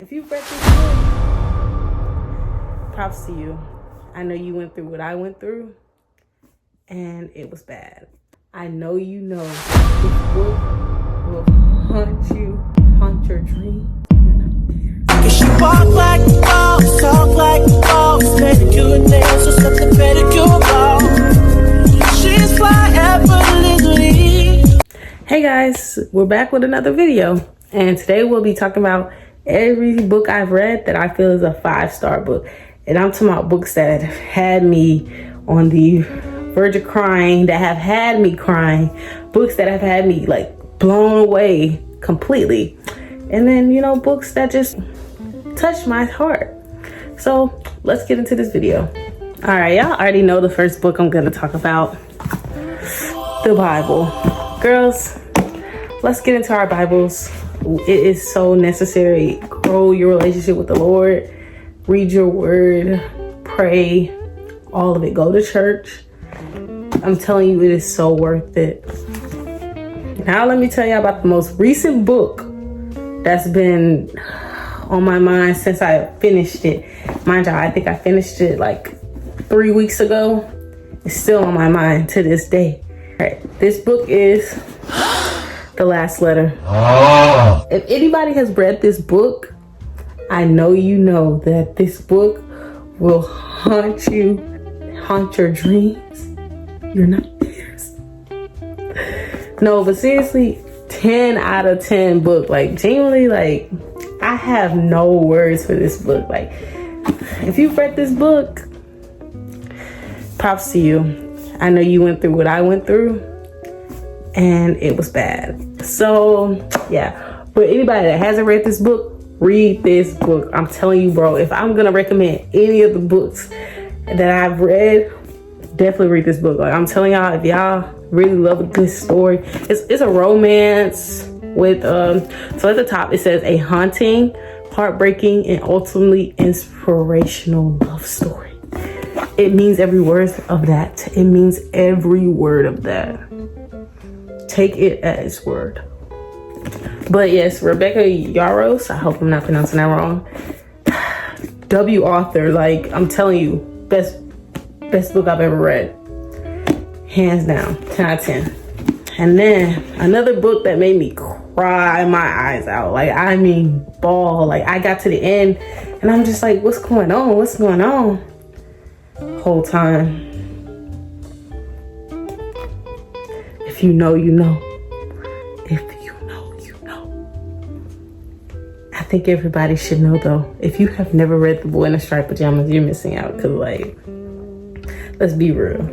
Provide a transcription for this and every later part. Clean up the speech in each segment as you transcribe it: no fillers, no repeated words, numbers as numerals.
If you've read this book, props to you. I know you went through what I went through, and it was bad. I know you know this book will haunt your dreams. She walk like the boss, talk like the boss, pedicure nails, just like the pedicure ball. She's fly effortlessly. Hey guys, we're back with another video, and today we'll be talking about every book I've read that I feel is a 5-star book. And I'm talking about books that have had me on the verge of crying, that have had me crying, books that have had me like blown away completely, and then books that just touched my heart. So let's get into this video. All right, y'all already know the first book I'm gonna talk about, the Bible. Girls, let's get into our Bibles. It is so necessary. Grow your relationship with the Lord. Read your word. Pray. All of it. Go to church. I'm telling you, it is so worth it. Now let me tell you about the most recent book that's been on my mind since I finished it. Mind you, I think I finished it like 3 weeks ago. It's still on my mind to this day. All right, this book is The Last Letter. If anybody has read this book, I know you know that this book will haunt your dreams, your nightmares. No, but seriously, 10 out of 10 book. Like, genuinely, like, I have no words for this book. Like, if you've read this book, props to you. I know you went through what I went through, and it was bad. So yeah, for anybody that hasn't read this book, read this book. I'm telling you, bro, if I'm gonna recommend any of the books that I've read, definitely read this book. Like, I'm telling y'all, if y'all really love a good story, it's a romance with so at the top it says a haunting, heartbreaking, and ultimately inspirational love story. It means every word of that. It means every word of that. Take it at its word. But yes, Rebecca Yarros, I hope I'm not pronouncing that wrong. W author, like, I'm telling you, best book I've ever read. Hands down, 10 out of 10. And then another book that made me cry my eyes out. Like, I mean, bawl. Like, I got to the end and I'm just like, what's going on? What's going on? Whole time. If you know, you know. If you know, you know. I think everybody should know, though. If you have never read The Boy in the Striped Pajamas, you're missing out. Because, like, let's be real.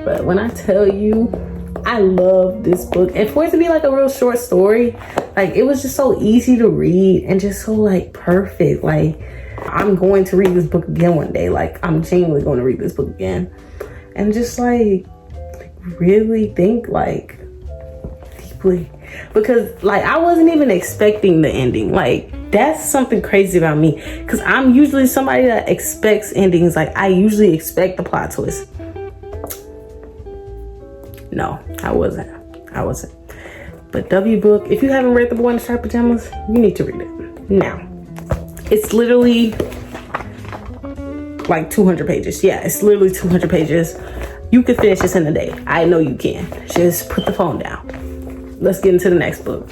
But when I tell you, I love this book. And for it to be like a real short story, like, it was just so easy to read and just so, like, perfect. Like, I'm going to read this book again one day. Like, I'm genuinely going to read this book again. And just, like really think, like, deeply. Because, like, I wasn't even expecting the ending. Like, that's something crazy about me. Because I'm usually somebody that expects endings. Like, I usually expect the plot twist. No, I wasn't. But W book, if you haven't read The Boy in the Striped Pajamas, you need to read it. Now, it's literally like 200 pages. Yeah, it's literally 200 pages. You could finish this in a day. I know you can. Just put the phone down. Let's get into the next book.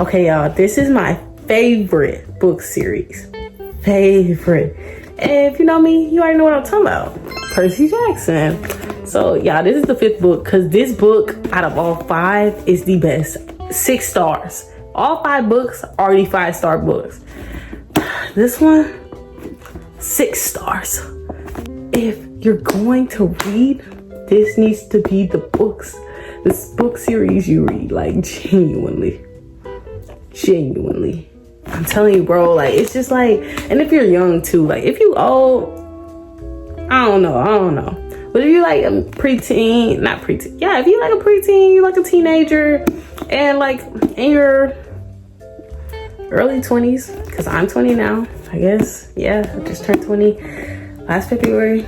Okay, y'all, this is my favorite book series. Favorite. And if you know me, you already know what I'm talking about. Percy Jackson. So, y'all, this is the 5th book, because this book, out of all 5, is the best. 6 stars. All 5 books are the 5-star books. This one, 6 stars. If you're going to read, this needs to be the this book series you read. Like, genuinely. I'm telling you, bro, like, it's just like, and if you're young too, like, if you old, I don't know. But if you like a preteen, not preteen, yeah, if you like a preteen, you like a teenager, and like in your early 20s, because I'm 20 now, I guess. Yeah, I just turned 20 last February.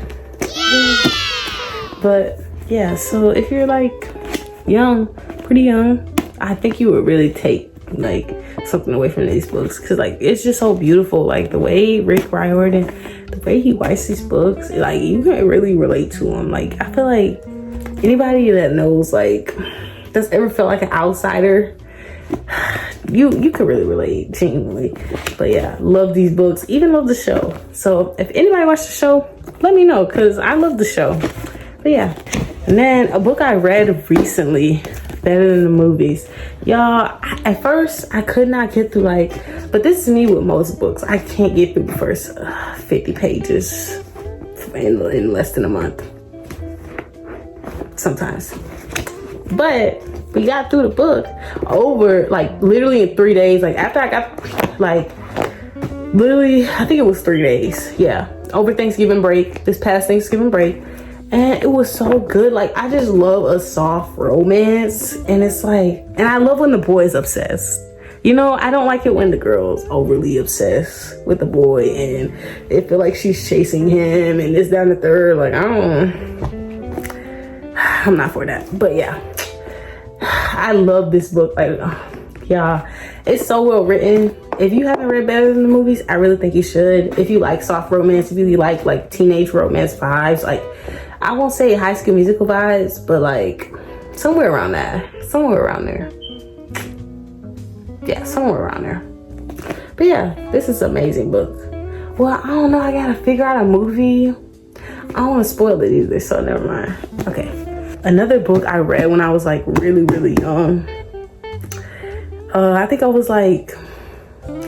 But yeah, so if you're like young, pretty young, I think you would really take like something away from these books, because like it's just so beautiful. Like the way Rick Riordan, the way he writes these books, like you can really relate to him. Like I feel like anybody that knows, like, does ever feel like an outsider, you could really relate, genuinely. But yeah, love these books, even love the show. So if anybody watched the show, let me know, because I love the show. But yeah, and then a book I read recently, better than the movies. Y'all, at first I could not get through, like, but this is me with most books. I can't get through the first 50 pages in less than a month. Sometimes. But we got through the book over, like, literally in 3 days. Like, after I got, like, literally, I think it was 3 days. Yeah. Over Thanksgiving break, this past Thanksgiving break. And it was so good. Like, I just love a soft romance. And it's like, and I love when the boy is obsessed. You know, I don't like it when the girl's overly obsessed with the boy and they feel like she's chasing him and this, that, and the third. Like, I'm not for that. But yeah, I love this book. Like, yeah, it's so well written. If you haven't read Better Than the Movies, I really think you should. If you like soft romance, if you like teenage romance vibes, like, I won't say High School Musical vibes, but like somewhere around that, somewhere around there. Yeah, somewhere around there. But yeah, this is an amazing book. Well, I don't know, I gotta figure out a movie. I don't want to spoil it either, so never mind. Okay, another book I read when I was like really, really young. I think I was like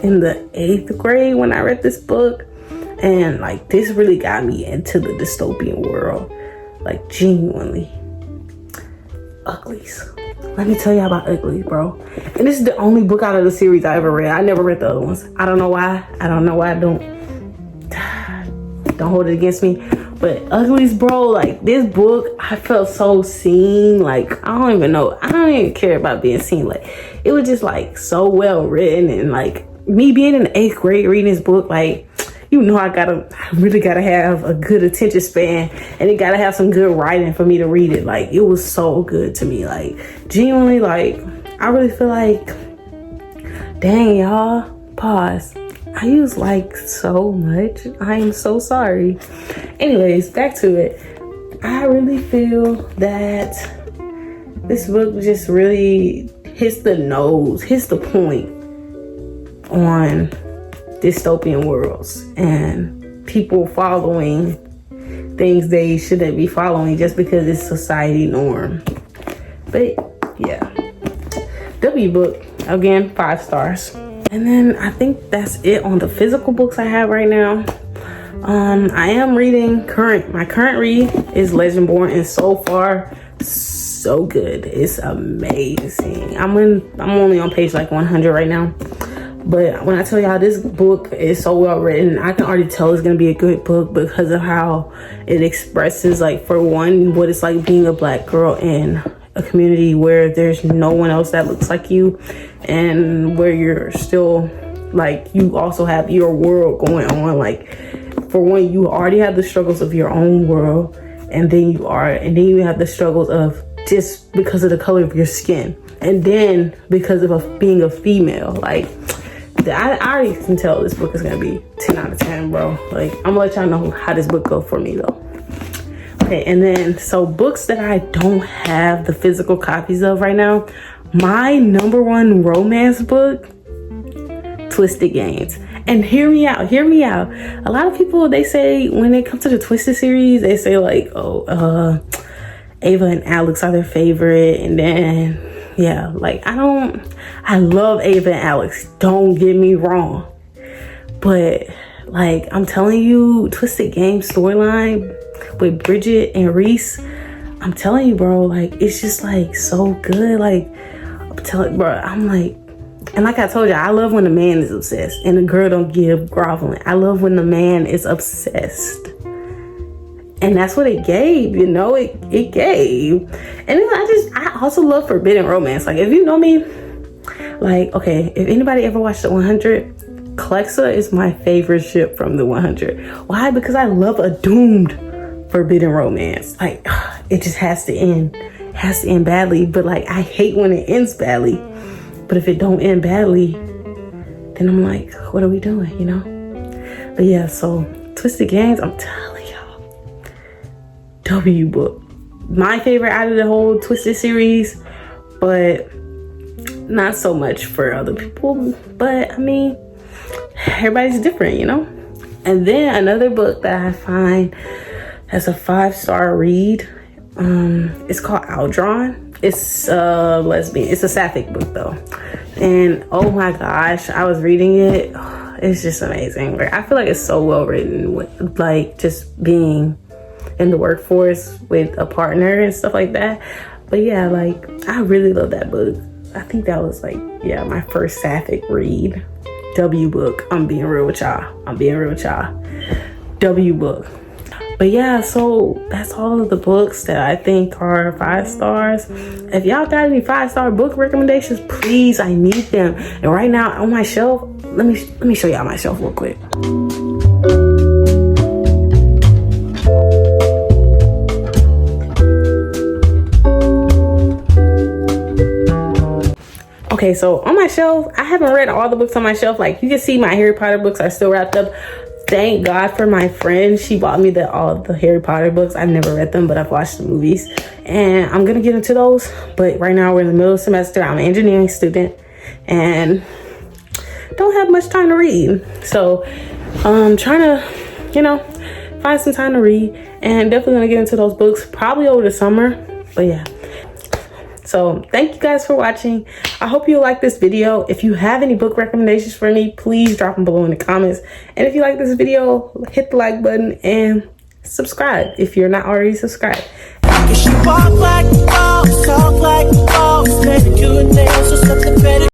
in the 8th grade when I read this book, and like this really got me into the dystopian world, like genuinely. Uglies. Let me tell you about Uglies, bro. And this is the only book out of the series I ever read. I never read the other ones. I don't know why. Don't hold it against me. But Uglies, bro, like this book, I felt so seen. Like, I don't even know. I don't even care about being seen. Like, it was just like so well written. And like me being in the 8th grade reading this book, like, you know, I really gotta have a good attention span, and it gotta have some good writing for me to read it. Like, it was so good to me. Like, genuinely, like, I really feel like, dang, y'all, pause. I use like so much. I am so sorry. Anyways, back to it. I really feel that this book just really hits the point on dystopian worlds and people following things they shouldn't be following just because it's society norm. But yeah, W book, again, 5 stars. And then I think that's it on the physical books I have right now. I am reading my current read is Legendborn, and so far so good. It's amazing. I'm only on page like 100 right now. But when I tell y'all this book is so well written, I can already tell it's gonna be a good book because of how it expresses, like, for one, what it's like being a Black girl in a community where there's no one else that looks like you, and where you're still, like, you also have your world going on. Like, for one, you already have the struggles of your own world, and then you have the struggles of just because of the color of your skin, and then because of being a female. Like, I already can tell this book is gonna be 10 out of 10, bro. Like, I'm gonna let y'all know how this book go for me though. Okay, and then so books that I don't have the physical copies of right now. My #1 romance book, Twisted Games. And hear me out. A lot of people, they say when they come to the Twisted series, they say like, oh, Ava and Alex are their favorite, and then yeah, like I love Ava and Alex, don't get me wrong, but like I'm telling you, Twisted Game storyline with Bridget and Reese, I'm telling you, bro, like it's just like so good. Like I'm telling, bro, I'm like, and like I told you, I love when the man is obsessed and the girl don't give groveling. I love when the man is obsessed. And that's what it gave, you know, it gave. And then I also love forbidden romance. Like, if you know me, like, okay, if anybody ever watched the 100, Clexa is my favorite ship from the 100. Why? Because I love a doomed forbidden romance. Like, it just has to end badly. But like, I hate when it ends badly. But if it don't end badly, then I'm like, what are we doing, you know? But yeah, so Twisted Gangs, I'm telling y'all, W book. My favorite out of the whole Twisted series, but not so much for other people. But I mean, everybody's different, you know? And then another book that I find as a 5-star read, it's called Aldron. It's lesbian. It's a sapphic book though. And oh my gosh, I was reading it. It's just amazing. Like, I feel like it's so well written with like just being in the workforce with a partner and stuff like that. But yeah, like I really love that book. I think that was like, yeah, my first sapphic read. W book. I'm being real with y'all. W book. But yeah, so that's all of the books that I think are 5 stars. If y'all got any 5-star book recommendations, please, I need them. And right now on my shelf, let me show y'all my shelf real quick. Okay, so on my shelf, I haven't read all the books on my shelf. Like you can see my Harry Potter books are still wrapped up. Thank God for my friend. She bought me all the Harry Potter books. I've never read them, but I've watched the movies. And I'm gonna get into those. But right now we're in the middle of the semester. I'm an engineering student and don't have much time to read. So I'm trying to, you know, find some time to read. And definitely gonna get into those books probably over the summer. But yeah. So thank you guys for watching. I hope you like this video. If you have any book recommendations for me, please drop them below in the comments. And if you like this video, hit the like button and subscribe if you're not already subscribed. Cause she walk like a boss, talk like a boss, manicure and nails or something better.